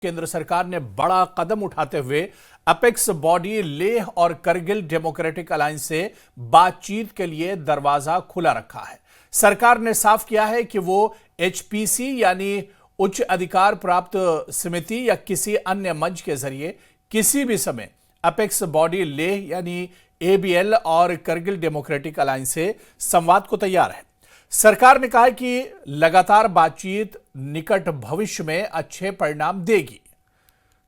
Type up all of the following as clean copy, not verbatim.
केंद्र सरकार ने बड़ा कदम उठाते हुए अपेक्स बॉडी लेह और करगिल डेमोक्रेटिक अलायंस से बातचीत के लिए दरवाजा खुला रखा है। सरकार ने साफ किया है कि वो एचपीसी यानी उच्च अधिकार प्राप्त समिति या किसी अन्य मंच के जरिए किसी भी समय अपेक्स बॉडी लेह यानी एबीएल और करगिल डेमोक्रेटिक अलायंस से संवाद को तैयार है। सरकार ने कहा है कि लगातार बातचीत निकट भविष्य में अच्छे परिणाम देगी।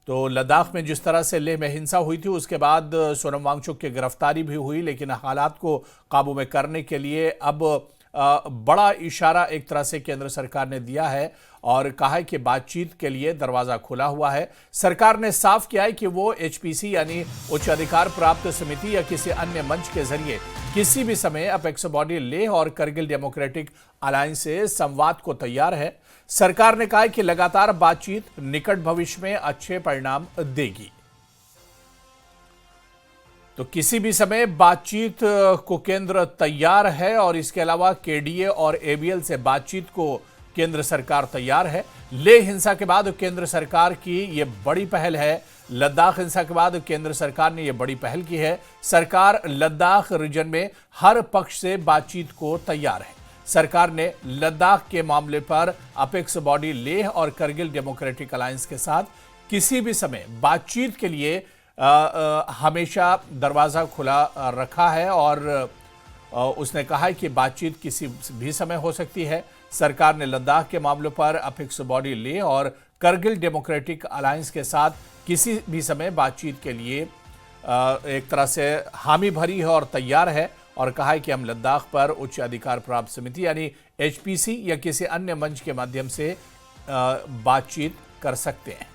तो लद्दाख में जिस तरह से लेह में हिंसा हुई थी उसके बाद सोनम वांगचुक की गिरफ्तारी भी हुई, लेकिन हालात को काबू में करने के लिए अब बड़ा इशारा एक तरह से केंद्र सरकार ने दिया है और कहा है कि बातचीत के लिए दरवाजा खुला हुआ है। सरकार ने साफ किया है कि वो एचपीसी यानी उच्च अधिकार प्राप्त समिति या किसी अन्य मंच के जरिए किसी भी समय अपेक्स बॉडी लेह और करगिल डेमोक्रेटिक अलायंस से संवाद को तैयार है। सरकार ने कहा है कि लगातार बातचीत निकट भविष्य में अच्छे परिणाम देगी। तो किसी भी समय बातचीत को केंद्र तैयार है और इसके अलावा केडीए और एबीएल से बातचीत को केंद्र सरकार तैयार है। लेह हिंसा के बाद केंद्र सरकार की यह बड़ी पहल है। लद्दाख हिंसा के बाद केंद्र सरकार ने यह बड़ी पहल की है। सरकार लद्दाख रीजन में हर पक्ष से बातचीत को तैयार है। सरकार ने लद्दाख के मामले पर अपेक्स बॉडी लेह और करगिल डेमोक्रेटिक अलायंस के साथ किसी भी समय बातचीत के लिए हमेशा दरवाजा खुला रखा है और उसने कहा है कि बातचीत किसी भी समय हो सकती है। सरकार ने लद्दाख के मामलों पर अपेक्स बॉडी लेह और करगिल डेमोक्रेटिक अलायंस के साथ किसी भी समय बातचीत के लिए एक तरह से हामी भरी है और तैयार है और कहा है कि हम लद्दाख पर उच्च अधिकार प्राप्त समिति यानी एचपीसी या किसी अन्य मंच के माध्यम से बातचीत कर सकते हैं।